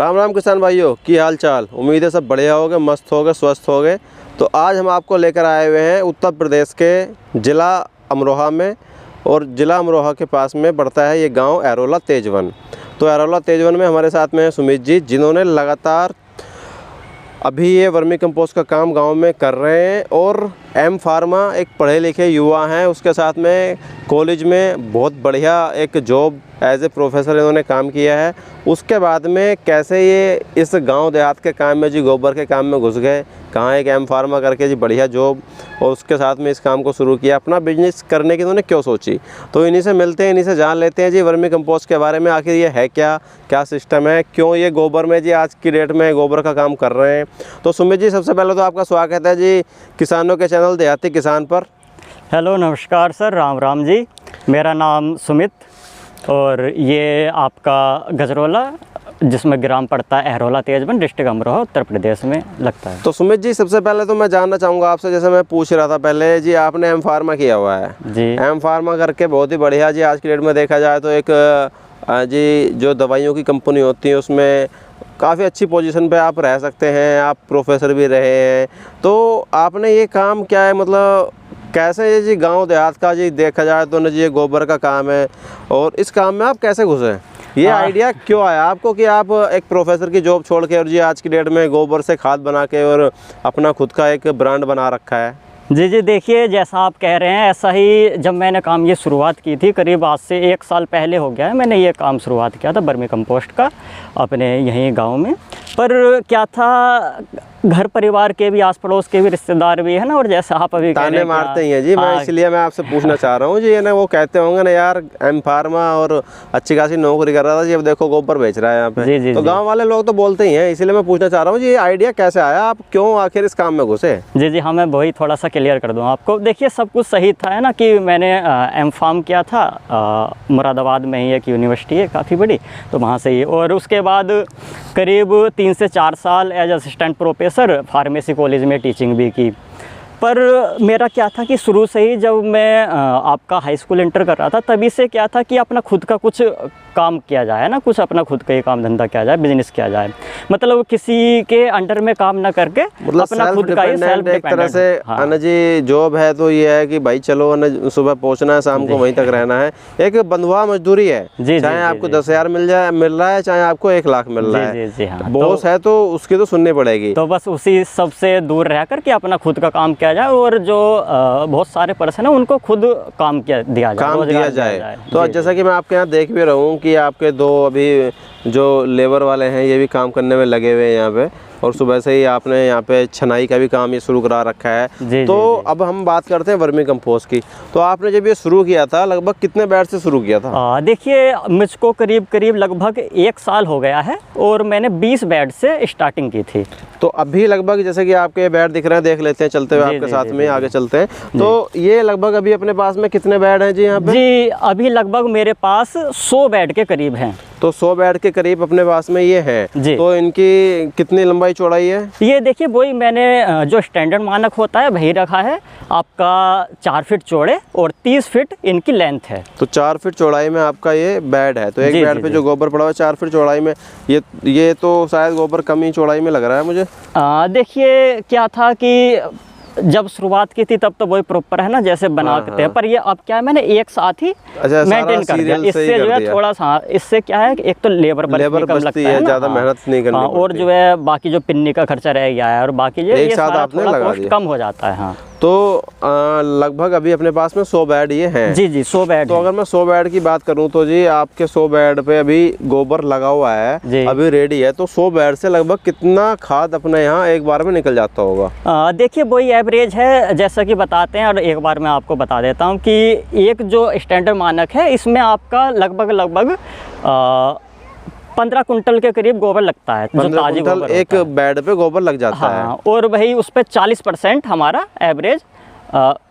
राम राम किसान भाइयों, की हाल चाल। उम्मीद है सब बढ़िया होगे, मस्त होगे, स्वस्थ होगे। तो आज हम आपको लेकर आए हुए हैं उत्तर प्रदेश के ज़िला अमरोहा में, और ज़िला अमरोहा के पास में पड़ता है ये गांव एरोला तेजवन। तो एरोला तेजवन में हमारे साथ में है सुमित जी, जिन्होंने लगातार अभी ये वर्मी कंपोस्ट का काम गांव में कर रहे हैं। और एम फार्मा एक पढ़े लिखे युवा हैं, उसके साथ में कॉलेज में बहुत बढ़िया एक जॉब एज ए प्रोफेसर इन्होंने काम किया है। उसके बाद में कैसे ये इस गांव देहात के काम में जी, गोबर के काम में घुस गए, कहाँ एक एम फार्मा करके जी बढ़िया जॉब, और उसके साथ में इस काम को शुरू किया। अपना बिजनेस करने की इन्होंने क्यों सोची, तो इन्हीं से मिलते हैं, इन्हीं से जान लेते हैं जी वर्मी कंपोस्ट के बारे में। आखिर ये है क्या, क्या सिस्टम है, क्यों ये गोबर में जी आज की डेट में गोबर का काम कर रहे हैं। तो सुमित जी, सबसे पहले तो आपका स्वागत है जी किसानों के चैनल देहाती किसान पर। हेलो, नमस्कार सर, राम राम जी। मेरा नाम सुमित, और ये आपका गजरोला, जिसमें ग्राम पड़ता है एरोला तेजवन, डिस्ट्रिक्ट अमरोहा, उत्तर प्रदेश में लगता है। तो सुमित जी, सबसे पहले तो मैं जानना चाहूँगा आपसे, जैसे मैं पूछ रहा था पहले जी, आपने एम फार्मा किया हुआ है जी। एम फार्मा करके बहुत ही बढ़िया जी। आज की डेट में देखा जाए तो एक जी जो दवाइयों की कंपनी होती है उसमें काफ़ी अच्छी पोजीशन पे आप रह सकते हैं, आप प्रोफेसर भी रहे हैं। तो आपने ये काम क्या है, मतलब कैसे ये जी गांव देहात का जी देखा जाए तो न जी ये गोबर का काम है, और इस काम में आप कैसे घुसे, ये आइडिया क्यों आया आपको कि आप एक प्रोफेसर की जॉब छोड़ के और जी आज की डेट में गोबर से खाद बना के और अपना खुद का एक ब्रांड बना रखा है? जी जी, देखिए जैसा आप कह रहे हैं ऐसा ही, जब मैंने काम ये शुरुआत की थी, करीब आज से 1 साल पहले हो गया है, मैंने ये काम शुरुआत किया था वर्मी कंपोस्ट का अपने यहीं गांव में। पर क्या था, घर परिवार के भी, आस पड़ोस के भी रिश्तेदार भी है ना, और जैसा आप अभी ताने मारते ही हैं जी। मैं इसलिए मैं आपसे पूछना चाह रहा हूँ जी, ये ना वो कहते होंगे ना यार, एम फार्मा और अच्छी खासी नौकरी कर रहा था जी, अब देखो गोबर बेच रहा है यहाँ पे। जी, तो गांव वाले लोग तो बोलते ही हैं, इसलिए मैं पूछना चाह रहा हूँ जी, ये आइडिया कैसे आया, आप क्यों आखिर इस काम में घुसे? जी जी, हाँ, मैं वही थोड़ा सा क्लियर कर दूँ आपको। देखिए, सब कुछ सही था, है ना, कि मैंने एम फार्म किया था मुरादाबाद में ही, एक यूनिवर्सिटी है काफ़ी बड़ी, तो वहाँ से ही। और उसके बाद करीब 3 से 4 साल as assistant professor pharmacy college में टीचिंग भी की। पर मेरा क्या था कि शुरू से ही, जब मैं आपका हाई स्कूल इंटर कर रहा था, तभी से क्या था कि अपना खुद का कुछ काम किया जाए ना, कुछ अपना खुद का ही काम धंधा किया जाए, बिजनेस किया जाए, मतलब किसी के अंडर में काम ना करके, मतलब अपना खुद का ही सेल्फ एक तरह से। हाँ जी, जॉब है तो ये है कि भाई चलो न, सुबह पहुंचना है, शाम को वहीं तक रहना है, एक बंधुआ मजदूरी है। चाहे आपको 10,000 मिल रहा है, चाहे आपको 1 लाख मिल रहा है, जी हाँ, बॉस है तो उसकी तो सुननी पड़ेगी। तो बस उसी सबसे दूर रह कर के अपना खुद का काम किया जाए, और जो बहुत सारे पर्सन है उनको खुद काम दिया जाए। तो जैसा कि मैं आपके यहाँ देख भी रहा हूँ कि आपके 2 अभी जो लेबर वाले हैं ये भी काम करने में लगे हुए हैं यहाँ पे, और सुबह से ही आपने यहाँ पे छनाई का भी काम ये शुरू करा रखा है। तो अब हम बात करते हैं वर्मी कंपोस्ट की। तो आपने जब ये शुरू किया था, लगभग कितने बेड से शुरू किया था? देखिए, मुझको करीब लगभग 1 साल हो गया है, और मैंने 20 बेड से स्टार्टिंग की थी। तो अभी लगभग, जैसे कि आपके बेड दिख रहे हैं, देख लेते हैं चलते हुए आपके साथ में, आगे चलते हैं। तो ये लगभग अभी अपने पास में कितने बेड हैं जी यहाँ पे? जी, अभी लगभग मेरे पास 100 बेड के करीब हैं। तो 100 बेड के करीब अपने पास में ये है। तो इनकी कितनी लंबाई चौड़ाई है? ये देखिए, वही मैंने जो स्टैंडर्ड मानक होता है वही रखा है, आपका 4 फीट चौड़े और 30 फीट इनकी लेंथ है। तो 4 फीट चौड़ाई में आपका ये बेड है। तो एक बेड पे जो गोबर पड़ा हुआ है 4 फीट चौड़ाई में, ये तो शायद गोबर कम ही चौड़ाई में लग रहा है मुझे। देखिए, क्या था कि जब शुरुआत की थी तब तो वही प्रॉपर है ना, जैसे बनाते हैं, पर ये अब क्या है, मैंने एक साथ ही मेंटेन कर दिया। इससे जो है थोड़ा सा, इससे क्या है, एक तो लेबर कम लगता है, ज़्यादा मेहनत नहीं करनी पड़ती, और जो है बाकी जो पिन्नी का खर्चा रह गया है, और बाकी जो एक साथ आपने लगा दिया, कम हो जाता है। हाँ, तो लगभग अभी अपने पास में 100 बेड ये हैं। जी जी, 100 बेड। तो अगर मैं 100 बेड की बात करूं तो जी आपके 100 बेड पे अभी गोबर लगा हुआ है, अभी रेडी है। तो 100 बेड से लगभग कितना खाद अपने यहाँ एक बार में निकल जाता होगा? देखिए, वही एवरेज है, जैसा कि बताते हैं, और एक बार मैं आपको बता देता हूँ कि एक जो स्टैंडर्ड मानक है, इसमें आपका लगभग 15 कुंटल के करीब गोबर लगता है। 15 कुंटल एक बेड पे गोबर लग जाता है। और वही उस पर 40% हमारा एवरेज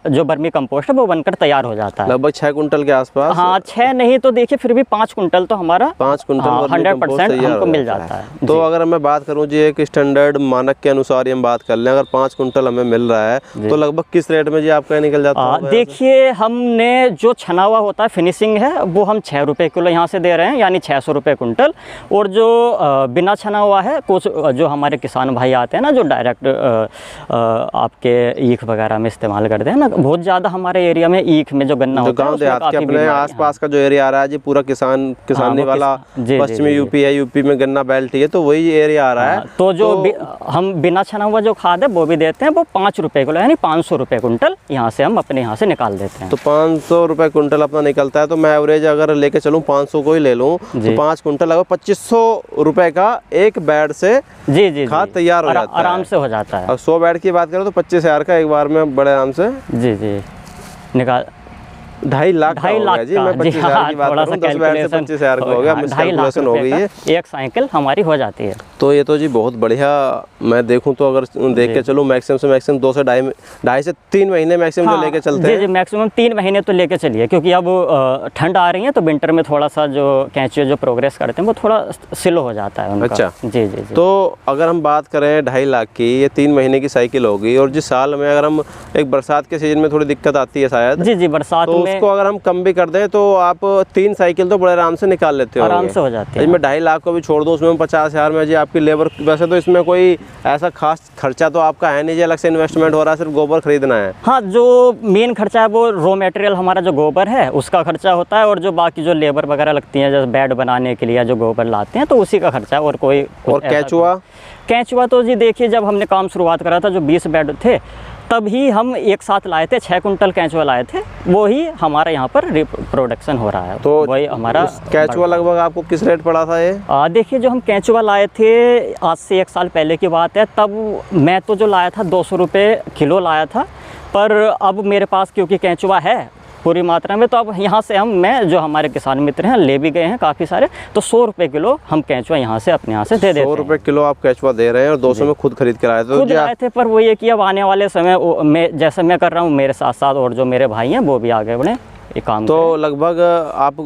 जो वर्मी कंपोस्ट है वो बनकर तैयार हो जाता है। लगभग 6 कुंटल के आसपास। हाँ 6 नहीं तो देखिए फिर भी 5 कुंटल तो हमारा 5 कुंटल 100% हमको मिल जाता है। तो अगर मैं बात करूं जी एक स्टैंडर्ड मानक के अनुसार ही हम बात कर लें, अगर 5 कुंटल हमें मिल रहा है तो लगभग किस रेट में जी आपका ये निकल जाता है? देखिए हमने जो छना हुआ होता है फिनिशिंग है वो हम 6 रुपये किलो यहाँ से दे रहे हैं, यानी 600 रुपये कुंटल। और जो बिना छना हुआ है, कुछ जो हमारे किसान भाई आते हैं ना जो डायरेक्ट आपके ईख वगैरह में इस्तेमाल करते हैं ना, बहुत ज़्यादा हमारे एरिया में ईख में जो गन्ना होता है, गांव देहात के अपने आसपास का जो एरिया आ रहा है जी पूरा किसानी वाला पश्चिमी यूपी है, यूपी में गन्ना बेल्ट ही है, तो वही एरिया आ रहा है। तो जो हम बिना छना हुआ जो खाद है वो भी देते हैं, वो 5 रुपये किलो यानी 500 रुपये कुंटल यहाँ से हम अपने यहाँ से निकाल देते हैं। तो 500 रुपये कुंटल अपना निकलता है। तो मैं एवरेज अगर लेके चलूँ 500 को ही ले लूँ तो 5 कुंटल लगभग 2500 रुपये का एक बेड से जी खाद तैयार हो जाता है, आराम से हो जाता है। और 100 बेड की बात करें तो 25,000 का एक बार में बड़े आराम से जी निकाल 2.5 लाख का हो गया जी। मैं 25,000 की बात करूं 10 बेड से 25,000 का हो गया, कैलकुलेशन हो गई है। एक साइकिल हमारी हो जाती है। तो ये तो जी बहुत बढ़िया। मैं देखूं तो अगर देख के चलूं मैक्सिमम से मैक्सिमम 2 से ढाई से 3 महीने मैक्सिमम जो लेके चलते हैं। जी मैक्सिमम 3 महीने तो लेके चलिए, क्योंकि अब ठंड आ रही है तो विंटर में थोड़ा सा जो कैंचुए जो प्रोग्रेस करते हैं वो थोड़ा स्लो हो जाता है उनका। अच्छा जी। तो अगर हम बात करें 2.5 लाख की, ये 3 महीने की साइकिल होगी, और जिस साल में अगर हम एक बरसात के सीजन में थोड़ी दिक्कत आती है शायद, जी बरसात तो में उसको अगर हम कम भी कर दें तो आप 3 साइकिल तो बड़े आराम से निकाल लेते हो, आराम से हो जाती है। मैं 2.5 लाख को भी छोड़ दूं, उसमें 50,000 में जी आपकी लेबर, वैसे तो इसमें कोई ऐसा खास खर्चा तो आपका है नहीं जी, अलग से इन्वेस्टमेंट हो रहा है, सिर्फ गोबर खरीदना है। हाँ जो मेन खर्चा है वो रॉ मटेरियल हमारा जो गोबर है उसका खर्चा होता है, और जो बाकी जो लेबर वगैरह लगती है जैसे बेड बनाने के लिए जो गोबर लाते हैं तो उसी का खर्चा है, और कोई और कैचुआ तो जी देखिए जब हमने काम शुरुआत करा था जो 20 बेड थे तभी हम एक साथ लाए थे, 6 कुंटल कैचुआ लाए थे, वो ही हमारा यहाँ पर रिप्रोडक्शन हो रहा है। तो वही हमारा कैचुआ लगभग आपको किस रेट पड़ा था ये? देखिए जो हम कैचुआ लाए थे आज से 1 साल पहले की बात है, तब मैं तो जो लाया था 200 रुपये किलो लाया था, पर अब मेरे पास क्योंकि कैचुआ है पूरी मात्रा में, तो अब यहाँ से मैं जो हमारे किसान मित्र हैं ले भी गए हैं काफ़ी सारे, तो 100 रुपये किलो हम कैचुआ यहाँ से अपने यहाँ से दे देते हैं। 100 रुपये किलो आप कैचुआ दे रहे हैं, और 200 में खुद खरीद के लाए थे? खुद लाए थे, पर वो ये कि अब आने वाले समय मैं जैसे मैं कर रहा हूँ मेरे साथ साथ और जो मेरे भाई हैं वो भी आगे बढ़े ये काम। तो लगभग आप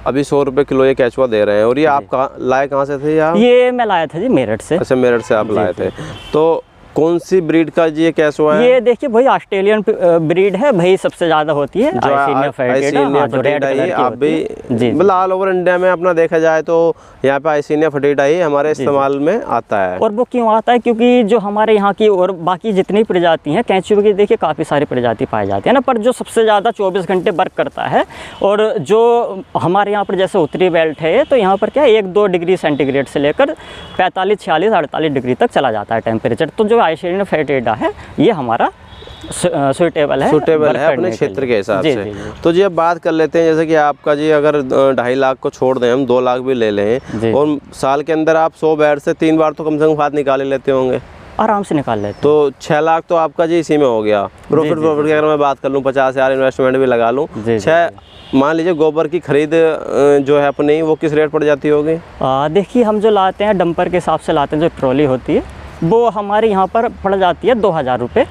अभी 100 रुपये किलो ये कैचुआ दे रहे हैं, और ये आप लाए कहाँ से थे? ये मैं लाया था जी मेरठ से। अच्छा मेरठ से आप लाए थे। तो कौन सी ब्रीड का जी ये कैचुआ है? ये देखिए भाई ऑस्ट्रेलियन ब्रीड है भाई, सबसे ज़्यादा होती है आइसिनिया फैटिडा। आप भी मतलब ऑल ओवर इंडिया में अपना देखा जाए तो यहाँ पे आइसिनिया फैटिडा ही हमारे इस्तेमाल में आता है। और वो क्यों आता है? क्योंकि जो हमारे यहाँ की और बाकी जितनी प्रजाति हैं कैचुए की देखिए काफ़ी सारी प्रजाति पाई जाती है ना, पर जो सबसे ज़्यादा 24 घंटे वर्क करता है, और जो हमारे यहाँ पर जैसे उत्तरी बेल्ट है तो यहाँ पर क्या है 1-2 डिग्री सेंटीग्रेड से लेकर 45, 46, 48 डिग्री तक चला जाता है टेम्परेचर। तो जो आइसिनिया फैटिडा है ये हमारा सूटेबल है अपने क्षेत्र के हिसाब से। तो जी अब बात कर लेते हैं, जैसे कि आपका जी अगर 2.5 लाख को छोड़ दें हम 2 लाख भी ले लें, और साल के अंदर आप 100 बेड से 3 बार तो कम से कम खाद निकाल लेते होंगे, आराम से निकाल लेते। तो 6 लाख तो आपका जी इसी में हो गया। प्रॉफिट की अगर मैं बात कर लूँ 50,000 इन्वेस्टमेंट भी लगा लूँ, 6 मान लीजिए गोबर की खरीद जो है अपनी वो किस रेट पड़ जाती होगी? देखिए हम जो लाते हैं डंपर के हिसाब से लाते हैं, जो ट्रॉली होती है वो हमारे यहाँ पर पड़ जाती है 2,000 रुपये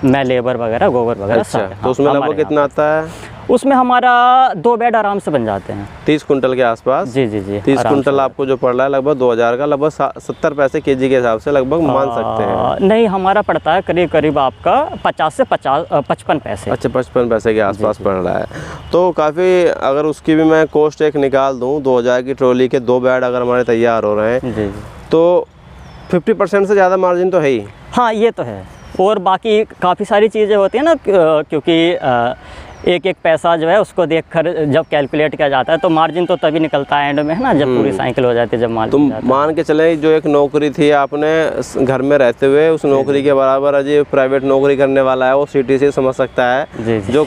में लेबर वगैरह गोबर वगैरह। अच्छा, तो उसमें लगभग कितना आता है? उसमें हमारा 2 बेड आराम से बन जाते हैं 30 कुंटल के आसपास। जी 30 कुंटल आपको जो पड़ रहा है लगभग 2,000 का, लगभग 70 पैसे केजी के हिसाब से लगभग मान सकते हैं। नहीं हमारा पड़ता है करीब करीब आपका 50 से 55 पैसे। अच्छा 55 पैसे के आसपास पड़ रहा है। तो काफ़ी, अगर उसकी भी मैं कॉस्ट एक निकाल दूँ 2,000 की ट्रॉली के 2 बेड अगर हमारे तैयार हो रहे हैं तो 50% से ज़्यादा मार्जिन तो है ही। हाँ ये तो है, और बाकी काफ़ी सारी चीज़ें होती हैं ना, क्योंकि एक पैसा जो है उसको देखकर जब कैलकुलेट किया जाता है तो मार्जिन तो तभी निकलता है एंड में, है ना, जब पूरी साइकिल हो जाती है, जब माल। तुम मान के चले जो एक नौकरी थी आपने घर में रहते हुए, उस नौकरी के बराबर अजय प्राइवेट नौकरी करने वाला है वो सिटी से समझ सकता है। जो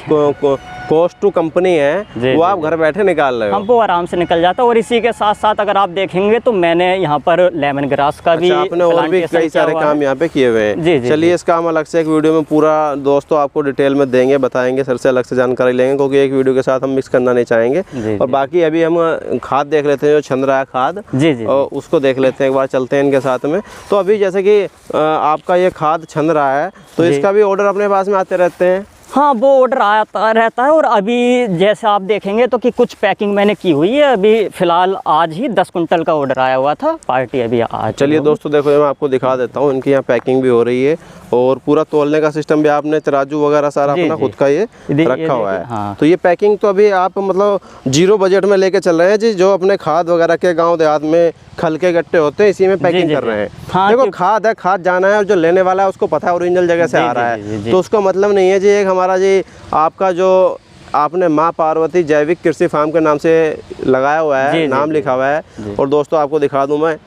कॉस्ट टू कंपनी है वो आप घर बैठे निकाल रहे हो, हम वो आराम से निकल जाता है। और इसी के साथ साथ अगर आप देखेंगे तो मैंने यहाँ पर लेमन ग्रास का भी, आपने और भी कई सारे काम यहाँ पे किए हुए हैं। चलिए इसका हम अलग से एक वीडियो में पूरा दोस्तों आपको डिटेल में देंगे, बताएंगे, सर से अलग से जानकारी लेंगे, क्योंकि एक वीडियो के साथ हम मिक्स करना नहीं चाहेंगे। और बाकी अभी हम खाद देख लेते हैं, जो छन रहा है खाद, और उसको देख लेते हैं, एक बार चलते हैं इनके साथ में। तो अभी जैसे कि आपका ये खाद छन रहा है तो इसका भी ऑर्डर अपने पास में आते रहते हैं? हाँ, वो ऑर्डर आता रहता है। और अभी जैसे आप देखेंगे तो कि कुछ पैकिंग मैंने की हुई है। अभी फ़िलहाल आज ही 10 कुंटल का ऑर्डर आया हुआ था, पार्टी अभी आज। चलिए दोस्तों, देखो मैं आपको दिखा देता हूँ, इनकी यहाँ पैकिंग भी हो रही है और पूरा तोलने का सिस्टम भी आपने तराजू वगैरह सारा अपना खुद का ये रखा हुआ है। हाँ। तो ये पैकिंग तो अभी आप मतलब 0 बजट में लेके चल रहे हैं जी, जो अपने खाद वगैरह के गांव देहात में खल के गट्टे होते हैं, इसी में पैकिंग कर रहे हैं। हाँ, देखो खाद है, खाद जाना है और जो लेने वाला है उसको पता है ओरिजिनल जगह से आ रहा है, तो उसका मतलब नहीं है जी एक हमारा जी आपका जो आपने माँ पार्वती जैविक कृषि फार्म के नाम से लगाया हुआ है, नाम लिखा हुआ है। और दोस्तों आपको दिखा दूँ, मैं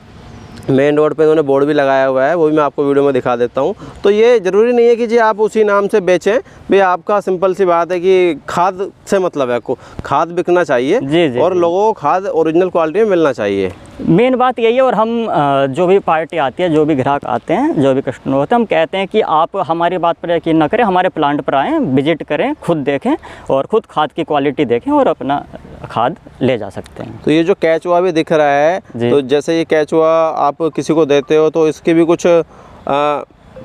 मेन रोड पे उन्होंने बोर्ड भी लगाया हुआ है, वो भी मैं आपको वीडियो में दिखा देता हूँ। तो ये ज़रूरी नहीं है कि जी आप उसी नाम से बेचें, भाई आपका सिंपल सी बात है कि खाद से मतलब है, को खाद बिकना चाहिए और लोगों को खाद ओरिजिनल क्वालिटी में मिलना चाहिए। मेन बात यही है। और हम जो भी पार्टी आती है, जो भी ग्राहक आते हैं, जो भी कस्टमर होते हैं, हम कहते हैं कि आप हमारी बात पर यकीन ना करें, हमारे प्लांट पर आएँ, विजिट करें, खुद देखें और खुद खाद की क्वालिटी देखें और अपना खाद ले जा सकते हैं। तो ये जो कैचुआ भी दिख रहा है, तो जैसे ये कैचुआ आप किसी को देते हो तो इसके भी कुछ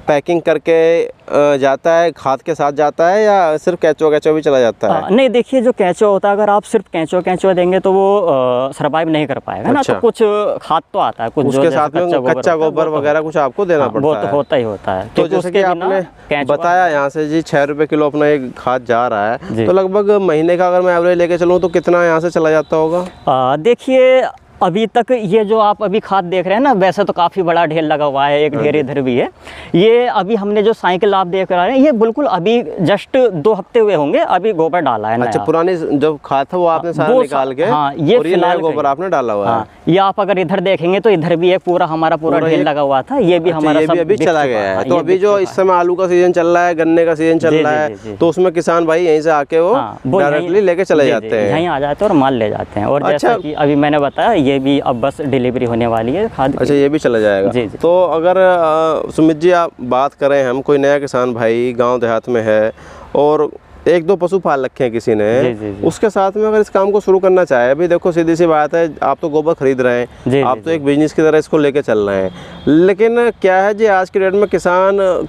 पैकिंग करके जाता है, खाद के साथ जाता है या सिर्फ कैचुआ भी चला जाता है? नहीं, देखिए जो कैचुआ होता है, अगर आप सिर्फ कैचुआ देंगे तो वो सरवाइव नहीं कर पाएगा ना। तो कुछ खाद तो आता है, कुछ उसके साथ में कच्चा गोबर वगैरह कुछ आपको देना पड़ता है। वो तो होता ही होता है। तो जैसे कि आपने बताया यहाँ से जी 6 रुपये किलो अपना एक खाद जा रहा है, तो लगभग महीने का अगर मैं एवरेज लेके चलूँ तो कितना यहाँ से चला जाता होगा? देखिए अभी तक ये जो आप अभी खाद देख रहे हैं ना, वैसे तो काफ़ी बड़ा ढेर लगा हुआ है, एक ढेर इधर भी है। ये अभी हमने जो साइकिल आप देख रहे हैं, ये बिल्कुल अभी जस्ट 2 हफ्ते हुए होंगे, अभी गोबर डाला है। अच्छा, पुरानी जो खाद था वो आपने सारा निकाल के, हाँ, ये फिलहाल गोबर आपने डाला हुआ है। ये आप अगर इधर देखेंगे तो इधर भी एक हमारा पूरा ढेर लगा हुआ था, ये भी हमारा सब अभी चला गया है। तो अभी जो इस समय आलू का सीजन चल रहा है, गन्ने का सीजन चल रहा है, तो उसमें किसान भाई यहीं से आके वो डायरेक्टली लेके चले जाते हैं, यहीं आ जाते हैं और माल ले जाते हैं। और जैसा कि अभी मैंने बताया, ये भी अब बस डिलीवरी होने वाली है खाद। अच्छा, ये भी चला जाएगा। जी। तो अगर सुमित जी आप बात करें, हम कोई नया किसान भाई गांव देहात में है और 1-2 पशु पाल रखे हैं किसी ने, उसके साथ में अगर इस काम को शुरू करना चाहे, अभी देखो सीधी सी बात है, आप तो गोबर खरीद रहे हैं, आप तो एक बिजनेस की तरह इसको लेके चल रहे हैं, लेकिन क्या है जी आज के डेट में किसान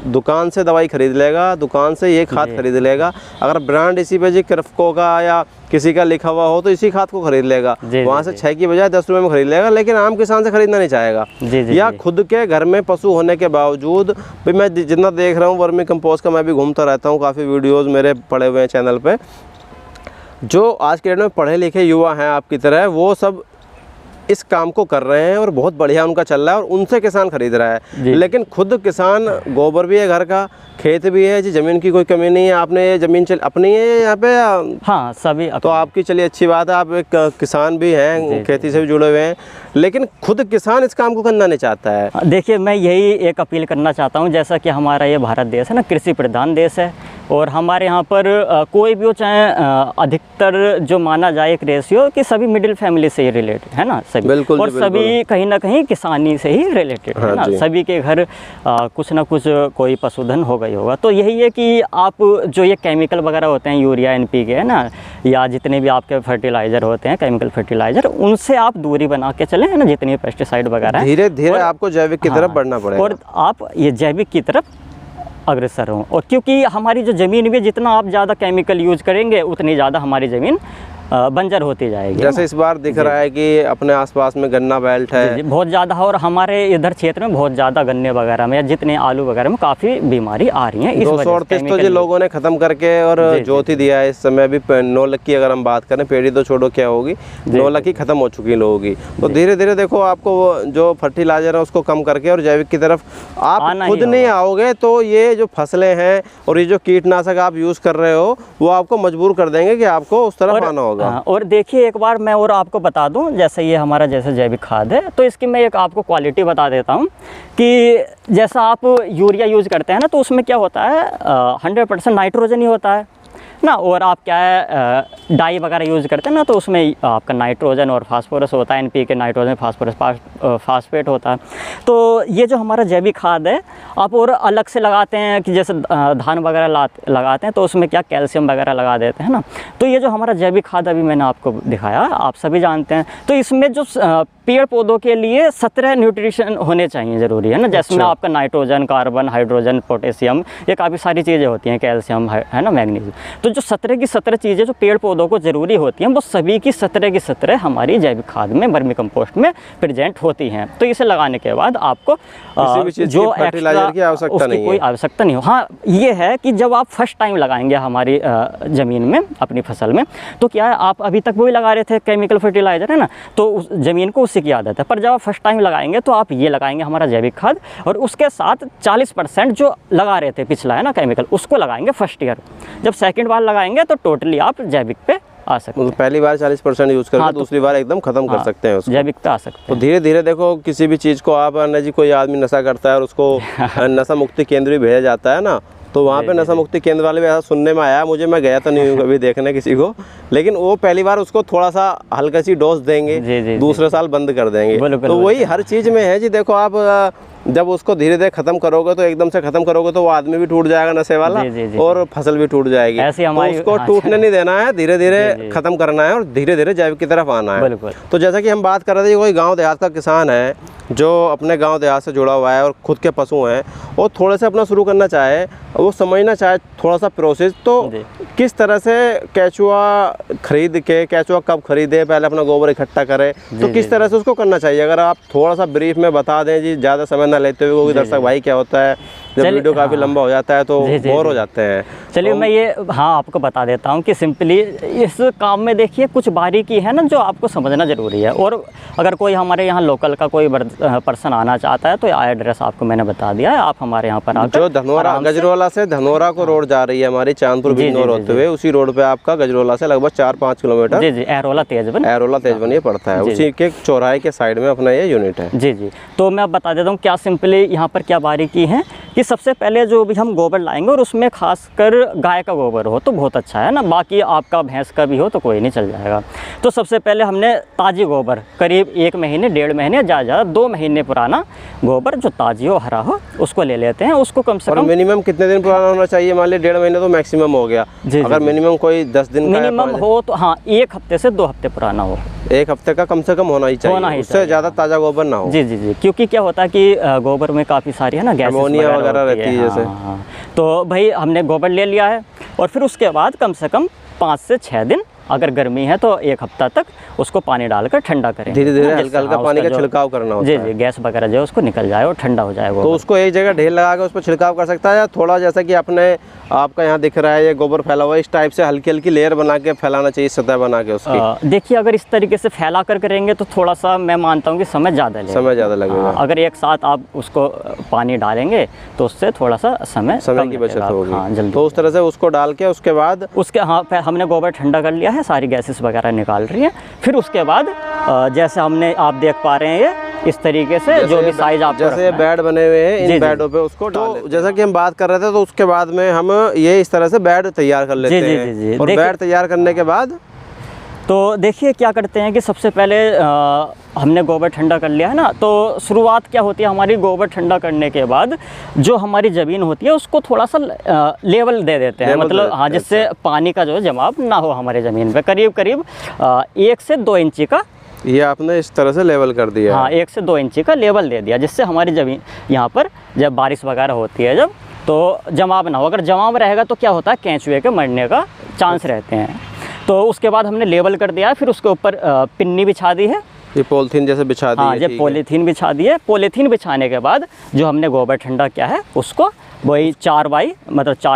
दुकान से दवाई खरीद लेगा, दुकान से ये खाद खरीद लेगा, अगर ब्रांड इसी पे जी क्रिफ्को का या किसी का लिखा हुआ हो तो इसी खाद को खरीद लेगा, वहाँ से 6 की बजाय 10 रुपये में खरीद लेगा, लेकिन आम किसान से खरीदना नहीं चाहेगा। या खुद के घर में पशु होने के बावजूद भी, मैं जितना देख रहा हूँ वर्मी कंपोस्ट का मैं भी घूमता रहता हूँ, काफ़ी वीडियोज़ मेरे पड़े हुए हैं चैनल पर, जो आज के डेट में पढ़े लिखे युवा हैं आपकी तरह, वो सब इस काम को कर रहे हैं और बहुत बढ़िया उनका चल रहा है और उनसे किसान खरीद रहा है। लेकिन खुद किसान, गोबर भी है घर का, खेत भी है जी, ज़मीन की कोई कमी नहीं है। आपने ये ज़मीन अपनी है यहाँ पे? हाँ, सभी। तो आपकी चलिए अच्छी बात है, आप एक किसान भी हैं, खेती से भी जुड़े हुए हैं, लेकिन खुद किसान इस काम को करना नहीं चाहता है। देखिए मैं यही एक अपील करना चाहता हूँ, जैसा कि हमारा ये भारत देश है ना, कृषि प्रधान देश है, और हमारे यहाँ पर कोई भी हो, चाहे अधिकतर जो माना जाए एक रेशियो कि सभी मिडिल फैमिली से ही रिलेटेड है ना, सभी। बिल्कुल, और सभी कहीं ना कहीं किसानी से ही रिलेटेड है ना, सभी के घर कुछ ना कुछ कोई पशुधन होगा ही होगा। तो यही है कि आप जो ये केमिकल वगैरह होते हैं, यूरिया NPK है ना, या जितने भी आपके फर्टिलाइज़र होते हैं, केमिकल फर्टिलाइज़र, उनसे आप दूरी बना के चलें है ना, जितने पेस्टिसाइड वगैरह। धीरे धीरे आपको जैविक की तरफ बढ़ना पड़ेगा और आप ये जैविक की तरफ अग्रसर हों। और क्योंकि हमारी जो ज़मीन भी, जितना आप ज़्यादा केमिकल यूज़ करेंगे उतनी ज़्यादा हमारी ज़मीन बंजर होती जाएगी। जैसे इस बार दिख रहा है कि अपने आसपास में गन्ना बेल्ट है बहुत ज़्यादा, और हमारे इधर क्षेत्र में बहुत ज़्यादा गन्ने वगैरह में या जितने आलू वगैरह में काफ़ी बीमारी आ रही है। 238 तो जी लोगों ने ख़त्म करके और ज्योति दिया है इस समय। अभी 9 लाख की अगर हम बात करें, पेड़ी तो छोड़ो क्या होगी, 9 लाख की ख़त्म हो चुकी है लोगों की। तो धीरे धीरे देखो आपको जो फर्टिलाइजर है उसको कम करके और जैविक की तरफ आप खुद नहीं आओगे तो ये जो फसलें हैं और ये जो कीटनाशक आप यूज़ कर रहे हो वो आपको मजबूर कर देंगे कि आपको उस तरफ आना होगा। और देखिए एक बार मैं और आपको बता दूं, जैसे ये हमारा जैसे जैविक खाद है, तो इसकी मैं एक आपको क्वालिटी बता देता हूं कि जैसा आप यूरिया यूज़ करते हैं ना, तो उसमें क्या होता है 100% नाइट्रोजन ही होता है ना, और आप क्या है डाई वगैरह यूज़ करते हैं ना, तो उसमें आपका नाइट्रोजन और फास्फोरस होता है, NPK नाइट्रोजन फास्फोरस फास्फेट होता है। तो ये जो हमारा जैविक खाद है आप और अलग से लगाते हैं कि जैसे धान वगैरह लगाते हैं तो उसमें क्या कैल्शियम वगैरह लगा देते हैं ना। तो ये जो हमारा जैविक खाद अभी मैंने आपको दिखाया, आप सभी जानते हैं, तो इसमें जो पेड़ पौधों के लिए 17 न्यूट्रिशन होने चाहिए, ज़रूरी है ना, जिसमें आपका नाइट्रोजन, कार्बन, हाइड्रोजन, पोटेशियम, ये काफ़ी सारी चीज़ें होती हैं, कैल्शियम है ना, मैग्नीशियम। तो जो 17 की 17 चीज़ें जो पेड़ पौधों को ज़रूरी होती हैं, वो सभी की 17 की 17 हमारी जैविक खाद में, वर्मी कंपोस्ट में प्रेजेंट होती हैं। तो इसे लगाने के बाद आपको जो फर्टिलाइजर की आवश्यकता नहीं है, कोई आवश्यकता नहीं हो। हाँ, ये है कि जब आप फर्स्ट टाइम लगाएंगे हमारी ज़मीन में, अपनी फसल में, तो क्या है, आप अभी तक वही लगा रहे थे केमिकल फर्टिलाइज़र, है ना, तो उस ज़मीन को उसी की आदत है। पर जब आप फर्स्ट टाइम लगाएंगे तो आप ये लगाएंगे हमारा जैविक खाद, और उसके साथ 40% जो लगा रहे थे पिछला, है ना, केमिकल, उसको लगाएंगे फर्स्ट ईयर। जब सेकंड बार लगाएंगे तो टोटली आप जैविक पे आ सकते हैं। पहली बार 40% यूज़ करके दूसरी बार एकदम खत्म कर सकते हैं उसको, जैविक पे आ सकते हैं। तो धीरे धीरे देखो, किसी भी चीज़ को आप जी, कोई आदमी नशा करता है और उसको नशा मुक्ति केंद्र भी भेजा जाता है ना, तो वहाँ पे नशा मुक्ति केंद्र वाले भी ऐसा सुनने में आया मुझे, मैं गया तो नहीं हूँ कभी देखने किसी को, लेकिन वो पहली बार उसको थोड़ा सा हल्का सी डोज देंगे, दूसरे साल बंद कर देंगे। तो वही हर चीज़ में है जी। देखो आप जब उसको धीरे धीरे खत्म करोगे, तो एकदम से खत्म करोगे तो वो आदमी भी टूट जाएगा नशे वाला, और फसल भी टूट जाएगी। तो उसको टूटने नहीं देना है, धीरे धीरे खत्म करना है और धीरे धीरे जैविक की तरफ आना है। तो जैसा कि हम बात कर रहे थे, कोई गाँव देहात का किसान है जो अपने गांव देहात से जुड़ा हुआ है और खुद के पशु हैं, और थोड़े से अपना शुरू करना चाहे, वो समझना चाहे थोड़ा सा प्रोसेस, तो किस तरह से केचुआ खरीद के, केचुआ कब खरीदे, पहले अपना गोबर इकट्ठा करे, तो किस तरह से उसको करना चाहिए, अगर आप थोड़ा सा ब्रीफ में बता दें जी, ज़्यादा समय ना लेते हुए, क्योंकि दर्शक भाई क्या होता है, जब वीडियो काफ़ी लंबा हो जाता है तो बोर हो जाते हैं। चलिए मैं ये आपको बता देता हूँ कि सिंपली इस काम में देखिए कुछ बारीकी है ना, जो आपको समझना ज़रूरी है। और अगर कोई हमारे यहाँ लोकल का कोई पर्सन आना चाहता है तो एड्रेस आपको मैंने बता दिया है, आप हमारे यहाँ पर आकर, जो धनोरा, गजरोला से धनोरा को रोड जा रही है हमारी, चांदपुर बिजनौर होते हुए, उसी रोड पे आपका गजरोला से लगभग 4-5 किलोमीटर, जी, एरोला तेजवन ये पड़ता है, उसी के चौराहे के साइड में अपना ये यूनिट है। जी। तो मैं बता देता हूँ क्या सिंपली यहाँ पर क्या बारीकी है, कि सबसे पहले जो भी हम गोबर लाएंगे, और उसमें खासकर गाय का गोबर हो तो बहुत अच्छा है ना, बाकी आपका भैंस का भी हो तो कोई नहीं, चल जाएगा। तो सबसे पहले हमने ताज़ी गोबर, करीब 1 महीने 1.5 महीने, ज़्यादा 2 महीने पुराना गोबर जो ताज़ी हो, हरा हो, उसको ले लेते हैं। उसको कम से कम मिनिमम कितने दिन पुराना होना चाहिए? मान लिया 1.5 महीने तो मैक्सिमम हो गया, अगर मिनिमम कोई 10 दिन का मिनिमम हो तो हाँ, 1 हफ्ते से 2 हफ्ते पुराना हो, 1 हफ्ते का कम से कम होना ही चाहिए, उससे ज़्यादा ताज़ा गोबर ना हो। जी। क्योंकि क्या होता है कि गोबर में काफ़ी सारी है ना गैस वगैरह रहती है जैसे। तो भाई हमने गोबर ले लिया है, और फिर उसके बाद कम से कम 5 से 6 दिन, अगर गर्मी है तो 1 हफ्ता तक उसको पानी डालकर ठंडा करें, धीरे धीरे हल्का हल्का पानी का छिड़काव करना होता है। जी, गैस वगैरह जो उसको निकल जाए और ठंडा हो जाए। तो उसको एक जगह ढेर लगा के उस पर छिड़काव कर सकता है, या थोड़ा जैसा कि अपने आपका यहाँ दिख रहा है ये गोबर फैला हुआ है, इस टाइप से हल्की हल्की लेयर बना के फैलाना चाहिए, सतह बना के उसकी। देखिए अगर इस तरीके से फैला कर करेंगे तो थोड़ा सा मैं मानता हूँ कि समय ज़्यादा लगेगा। अगर एक साथ आप उसको पानी डालेंगे तो उससे थोड़ा सा समय की बचत होगी। हाँ, जल्दी। तो उस तरह से उसको डाल के उसके बाद हमने गोबर ठंडा कर लिया है, सारी गैसेस वगैरह निकाल रही हैं। फिर उसके बाद जैसे आप देख पा रहे हैं, ये इस तरीके से जो भी साइज आप जैसे बेड बने हुए हैं, इन बेडों पे उसको तो जैसा कि हम बात कर रहे थे, तो उसके बाद में हम ये इस तरह से बेड तैयार कर लेते हैं। और बेड तैयार करने के बाद तो देखिए क्या करते हैं कि सबसे पहले हमने गोबर ठंडा कर लिया है ना, तो शुरुआत क्या होती है हमारी, गोबर ठंडा करने के बाद जो हमारी ज़मीन होती है उसको थोड़ा सा लेवल दे देते हैं, मतलब हाँ, जिससे पानी का जो है जमाव ना हो हमारे ज़मीन पे। करीब 1 से 2 इंची का ये आपने इस तरह से लेवल कर दिया। हाँ, 1 से 2 इंची का लेवल दे दिया, जिससे हमारी ज़मीन यहाँ पर जब बारिश वगैरह होती है जब, तो जमाव ना हो। अगर जमाव रहेगा तो क्या होता है, केंचुए के मरने का चांस रहते हैं। तो उसके बाद हमने लेवल कर दिया है, फिर उसके ऊपर पिन्नी बिछा दी है, ये पॉलीथीन जैसे बिछा दी है। हाँ, ये पॉलीथीन बिछा दी है। पॉलीथीन बिछाने के बाद जो हमने गोबर ठंडा किया है उसको वही 4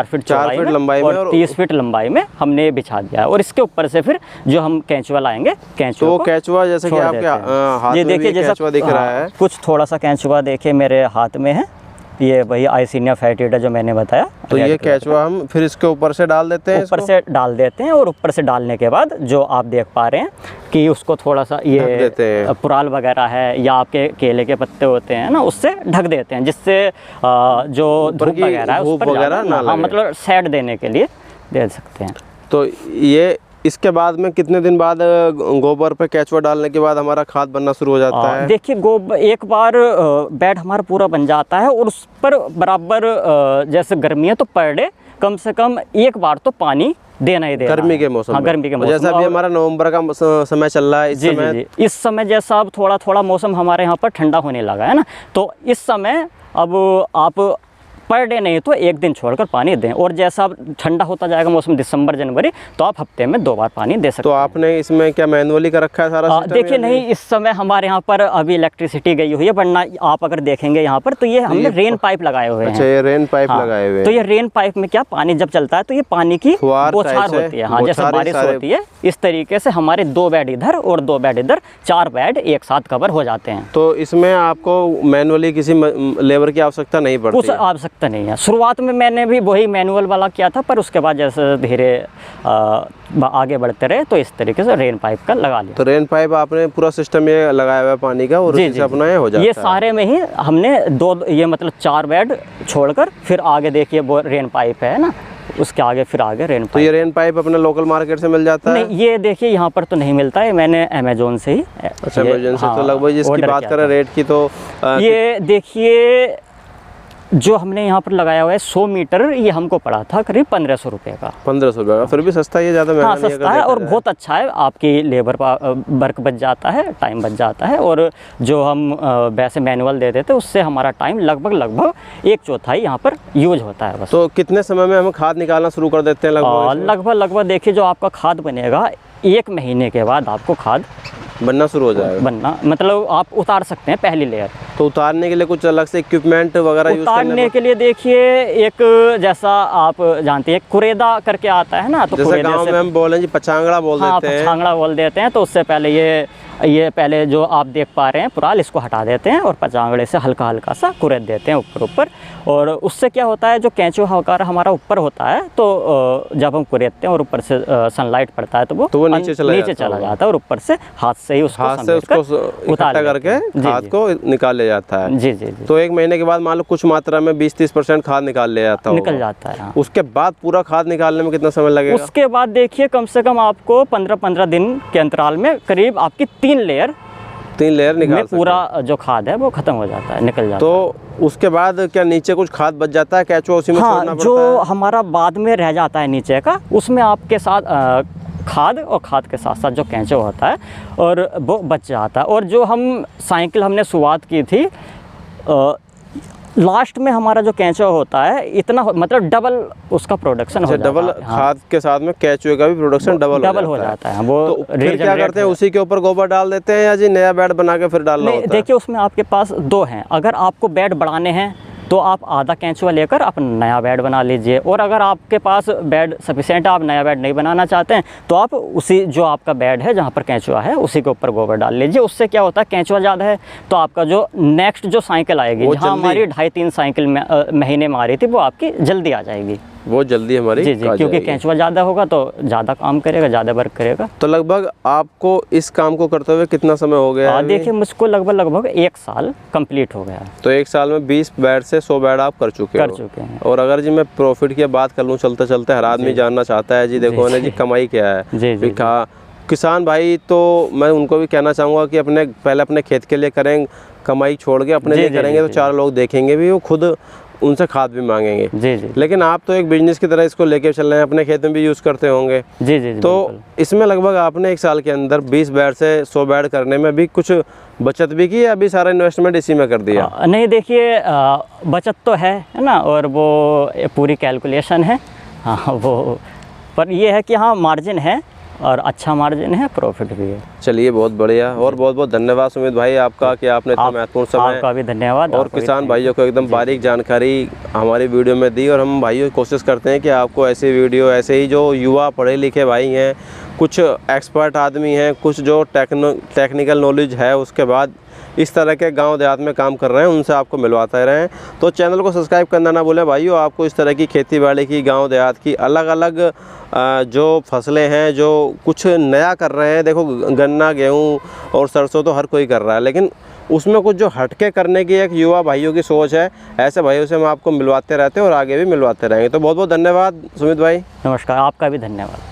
फीट लंबाई में और 30 फीट लंबाई में हमने बिछा दिया है। और इसके ऊपर से फिर जो हम केंचुआ लाएंगे, तो केंचुआ जैसे कि आपके हाथ में देखिए केंचुआ दिख रहा है, कुछ थोड़ा सा केंचुआ देखिए मेरे हाथ में है, ये वही आइसिनिया फैटिडा जो मैंने बताया। तो ये केंचुआ हम फिर इसके ऊपर से डाल देते हैं, ऊपर से डाल देते हैं। और ऊपर से डालने के बाद जो आप देख पा रहे हैं कि उसको थोड़ा सा ये पुराल वगैरह है या आपके केले के पत्ते होते हैं ना, उससे ढक देते हैं, जिससे जो धूप वगैरह है उस पर ना, मतलब सेड देने के लिए दे सकते हैं। तो ये इसके बाद में कितने दिन बाद गोबर पे केंचुआ डालने के बाद हमारा खाद बनना शुरू हो जाता है? देखिए गोबर एक बार बेड हमारा पूरा बन जाता है और उस पर बराबर जैसे गर्मी है तो पर डे कम से कम एक बार तो पानी देना ही देना गर्मी है। के मौसम हाँ, में। गर्मी के मौसम जैसा अभी हमारा नवंबर का समय चल रहा है, इस जी समय जी जी, इस समय जैसा अब थोड़ा थोड़ा मौसम हमारे यहाँ पर ठंडा होने लगा है ना, तो इस समय अब आप पर डे नहीं तो एक दिन छोड़कर पानी दें, और जैसा अब ठंडा होता जाएगा मौसम दिसंबर जनवरी, तो आप हफ्ते में 2 बार पानी दे सकते तो आपने इसमें क्या मैनुअली कर रखा है सारा सिस्टम? देखिए नहीं, इस समय हमारे यहाँ पर अभी इलेक्ट्रिसिटी गई हुई है, वरना आप अगर देखेंगे यहाँ पर तो ये हमने रेन पाइप लगाए हुए हैं। अच्छा, ये रेन पाइप हाँ, लगाए हुए हैं। तो ये रेन पाइप में क्या पानी जब चलता है तो ये पानी की बौछार होती है। हाँ, जैसे बारिश होती है इस तरीके से हमारे 2 बेड इधर और 2 बेड इधर, 4 बेड एक साथ कवर हो जाते हैं। तो इसमें आपको मैनुअली किसी लेबर की आवश्यकता नहीं पड़ती? कुछ आवश्यकता नहीं है। शुरुआत में मैंने भी वही मैनुअल वाला किया था, पर उसके बाद जैसे धीरे आगे बढ़ते रहे तो इस तरीके से रेन पाइप का लगा लिया। तो रेन पाइप आपने पूरा सिस्टम ये लगाया हुआ है पानी का, और उसी से अपना ये हो जाता है? ये सारे में ही हमने 2 ये मतलब 4 बेड छोड़कर फिर आगे देखिए वो रेन पाइप है ना, उसके आगे फिर आगे रेन पाइप। तो ये रेन पाइप अपने लोकल मार्केट से मिल जाता है? नहीं, ये देखिए यहाँ पर तो नहीं मिलता है, मैंने अमेजोन से ही। अच्छा, अमेजोन से। तो लगभग जिसकी ऑर्डर बात किया करें था। रेट की, तो ये देखिए जो हमने यहाँ पर लगाया हुआ है 100 मीटर, ये हमको पड़ा था करीब 1500 रुपये का। 1500 रुपये का? फिर भी सस्ता ही है, ज़्यादा महंगा हाँ, नहीं सस्ता है और बहुत अच्छा है। आपकी लेबर वर्क बच जाता है, टाइम बच जाता है, और जो हम वैसे मैनुअल दे देते उससे हमारा टाइम लगभग 1/4 यहाँ पर यूज होता है बस। तो कितने समय में हम खाद निकालना शुरू कर देते हैं लगभग? लगभग देखिए जो आपका खाद बनेगा 1 महीने के बाद आपको खाद बनना शुरू हो जाएगा। बनना मतलब आप उतार सकते हैं पहली लेयर। तो उतारने के लिए कुछ अलग से इक्विपमेंट वगैरह यूज उतारने के लिए देखिए एक जैसा आप जानते हैं कुरेदा करके आता है ना, तो जैसे गांव में हम बोलें जी पचांगड़ा बोल देते हैं। पचांगड़ा बोल देते हैं। तो उससे पहले ये पहले जो आप देख पा रहे हैं पुराल, इसको हटा देते हैं और पचांगड़े से हल्का हल्का सा कुरेद देते हैं ऊपर। और उससे क्या होता है, जो कैंचो आकार हमारा ऊपर होता है, तो जब हम कुरेदते हैं और ऊपर से सनलाइट पड़ता है तो वो नीचे चला जाता है, और ऊपर से हाथ से ही उसको इकट्ठा करके खाद को निकाल लिया जाता है। जी जी जी। तो 1 महीने के बाद मान लो कुछ मात्रा में 20-30% खाद निकाल लिया जाता है। निकल जाता है। हाँ। उसके बाद पूरा खाद निकालने में कितना समय लगेगा? उसके बाद देखिए कम से कम आपको 15-15 दिन के अंतराल में करीब आपकी 3 लेयर निकाल पूरा जो खाद है वो खत्म हो जाता है, निकल जाता है। तो उसके बाद क्या नीचे कुछ खाद बच जाता है, कैचुआ उसी में छोड़ना पड़ता है? जो हमारा बाद में रह जाता है नीचे का, उसमें आपके साथ खाद और खाद के साथ साथ जो कैंचो होता है और वो बच जाता है। और जो हम साइकिल हमने शुरुआत की थी, लास्ट में हमारा जो कैंचो होता है इतना मतलब डबल उसका प्रोडक्शन हो जाता है। डबल खाद के साथ में कैचुए का भी प्रोडक्शन डबल हो जाता है। वो तो फिर क्या करते हैं, उसी के ऊपर गोबर डाल देते हैं या जी नया बेड बना के फिर डालना होता है? देखिए उसमें आपके पास 2 हैं। अगर आपको बेड बढ़ाने हैं तो आप आधा कैंचुआ लेकर अपना नया बेड बना लीजिए, और अगर आपके पास बेड सफिशिएंट है, आप नया बेड नहीं बनाना चाहते हैं, तो आप उसी जो आपका बेड है जहाँ पर कैंचुआ है उसी के ऊपर गोबर डाल लीजिए। उससे क्या होता है, कैंचुआ ज़्यादा है तो आपका जो नेक्स्ट जो साइकिल आएगी, जहाँ हमारी 2.5-3 साइकिल महीने में आ रही थी, वो आपकी जल्दी आ जाएगी। वो जल्दी हमारी जी, क्योंकि कैंचुआ ज़्यादा होगा तो ज़्यादा काम करेगा, ज़्यादा वर्क करेगा। तो लगभग आपको इस काम को करते हुए कितना समय हो गया है? देखिए मुझको लगभग 1 साल कंप्लीट हो गया। तो 1 साल में 20 बेड से 100 बेड आप कर चुके हैं। और अगर जी मैं प्रॉफिट की बात कर लूँ चलते चलते, हर आदमी जानना चाहता है जी देखो ना जी कमाई क्या है। जी। किसान भाई, तो मैं उनको भी कहना चाहूँगा कि पहले अपने खेत के लिए करें, कमाई छोड़ के अपने लिए करेंगे तो 4 लोग देखेंगे भी, वो खुद उनसे खाद भी मांगेंगे। जी। लेकिन आप तो एक बिजनेस की तरह इसको लेके चल रहे हैं, अपने खेत में भी यूज़ करते होंगे। जी। तो इसमें लगभग आपने 1 साल के अंदर 20 बेड से 100 बेड करने में भी कुछ बचत भी की, अभी सारा इन्वेस्टमेंट इसी में कर दिया? नहीं, देखिए बचत तो है ना, और वो पूरी कैलकुलेशन है। हाँ, वो पर ये है कि हाँ मार्जिन है, और अच्छा मार्जिन है, प्रॉफिट भी है। चलिए बहुत बढ़िया, और बहुत बहुत धन्यवाद सुमित भाई आपका कि आपने इतना महत्वपूर्ण समय, आपका भी धन्यवाद, और किसान भाइयों को एकदम बारीक जानकारी हमारी वीडियो में दी। और हम भाइयों कोशिश करते हैं कि आपको ऐसे वीडियो, ऐसे ही जो युवा पढ़े लिखे भाई हैं, कुछ एक्सपर्ट आदमी हैं, कुछ जो टेक्निकल नॉलेज है, उसके बाद इस तरह के गांव देहात में काम कर रहे हैं, उनसे आपको मिलवाते रहें। तो चैनल को सब्सक्राइब करना ना भूलें भाइयों। आपको इस तरह की खेती बाड़ी की, गांव देहात की अलग अलग जो फसलें हैं, जो कुछ नया कर रहे हैं, देखो गन्ना, गेहूं और सरसों तो हर कोई कर रहा है, लेकिन उसमें कुछ जो हटके करने की एक युवा भाइयों की सोच है, ऐसे भाइयों से हम आपको मिलवाते रहते हैं और आगे भी मिलवाते रहेंगे। तो बहुत बहुत धन्यवाद सुमित भाई। नमस्कार, आपका भी धन्यवाद।